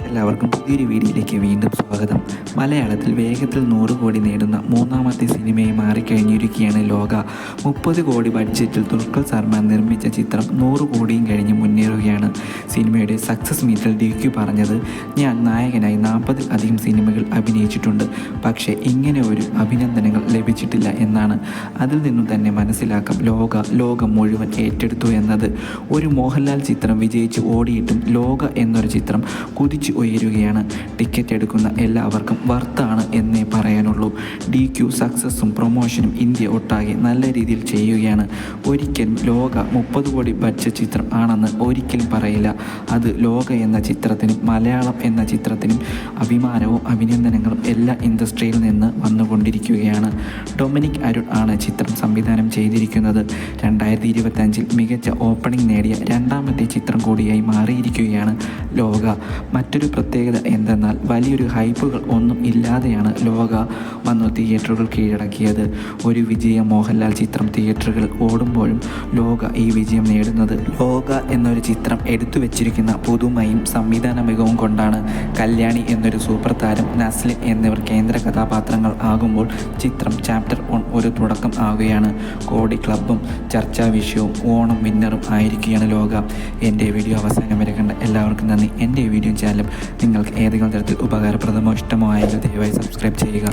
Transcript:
എല്ലാവർക്കും പുതിയൊരു വീഡിയോയിലേക്ക് വീണ്ടും സ്വാഗതം. മലയാളത്തിൽ വേഗത്തിൽ 100 കോടി നേടുന്ന മൂന്നാമത്തെ സിനിമയായി മാറിക്കഴിഞ്ഞിരിക്കുകയാണ് ലോക. 30 കോടി ബഡ്ജറ്റിൽ ദുൽഖർ സൽമാൻ നിർമ്മിച്ച ചിത്രം 100 കോടിയും കഴിഞ്ഞ് മുന്നേറുകയാണ്. സിനിമയുടെ സക്സസ് മീറ്റിൽ DQ പറഞ്ഞത്, ഞാൻ നായകനായി 40-ൽ അധികം സിനിമകൾ അഭിനയിച്ചിട്ടുണ്ട്, പക്ഷേ ഇങ്ങനെ ഒരു അഭിനന്ദനങ്ങൾ ലഭിച്ചിട്ടില്ല എന്നാണ്. അതിൽ നിന്നും തന്നെ മനസ്സിലാക്കാം ലോകം മുഴുവൻ ഏറ്റെടുത്തു എന്നത്. ഒരു മോഹൻലാൽ ചിത്രം വിജയിച്ച് ഓടിയിട്ടും ലോക എന്നൊരു ചിത്രം കുതിച്ച് ഉയരുകയാണ്. ടിക്കറ്റ് എടുക്കുന്ന എല്ലാവർക്കും വർത്താണ് എന്നേ പറയാനുള്ളൂ. DQ സക്സസും പ്രൊമോഷനും ഇന്ത്യ ഒട്ടാകെ നല്ല രീതിയിൽ ചെയ്യുകയാണ്. ഒരിക്കലും ലോക 30 കോടി ബഡ്ജറ്റ് ചിത്രം ആണെന്ന് ഒരിക്കലും പറയില്ല. അത് ലോക എന്ന ചിത്രത്തിനും മലയാളം എന്ന ചിത്രത്തിനും അഭിമാനവും അഭിനന്ദനങ്ങളും എല്ലാ ഇൻഡസ്ട്രിയിൽ നിന്ന് വന്നുകൊണ്ടിരിക്കുകയാണ്. ഡൊമിനിക് അരുൺ ആണ് ചിത്രം സംവിധാനം ചെയ്തിരിക്കുന്നത്. 2025-ൽ മികച്ച ഓപ്പണിംഗ് നേടിയ രണ്ടാമത്തെ ചിത്രം കൂടിയായി മാറിയിരിക്കുകയാണ് ലോക. മറ്റൊരു പ്രത്യേകത എന്തെന്നാൽ വലിയൊരു ഹൈപ്പുകൾ ഒന്നും ഇല്ലാതെയാണ് ലോക വന്നു തിയേറ്ററുകൾ കീഴടക്കിയത്. ഒരു വിജയ മോഹൻലാൽ ചിത്രം തിയേറ്ററുകളിൽ ഓടുമ്പോഴും ലോക ഈ വിജയം നേടുന്നത് ലോക എന്നൊരു ചിത്രം എടുത്തു വെച്ചിരിക്കുന്ന പുതുമയും സംവിധാന മികവും കൊണ്ടാണ്. കല്യാണി എന്നൊരു സൂപ്പർ താരം, നസ്ലിൻ എന്നിവർ കേന്ദ്ര കഥാപാത്രങ്ങൾ ആകുമ്പോൾ ചിത്രം ചാപ്റ്റർ 1 ഒരു തുടക്കം ആവുകയാണ്. കോടി ക്ലബും ചർച്ചാ വിഷയവും ഓണം വിന്നറും ആയിരിക്കുകയാണ് ലോക. എൻ്റെ വീഡിയോ അവസാനം വരെ കണ്ട എല്ലാവർക്കും നന്ദി. എൻ്റെ വീഡിയോ ചാനലും നിങ്ങൾക്ക് ഏതെങ്കിലും തരത്തിൽ ഉപകാരപ്രദമോ ഇഷ്ടമോ ആയാലും ദയവായി സബ്സ്ക്രൈബ് ചെയ്യുക.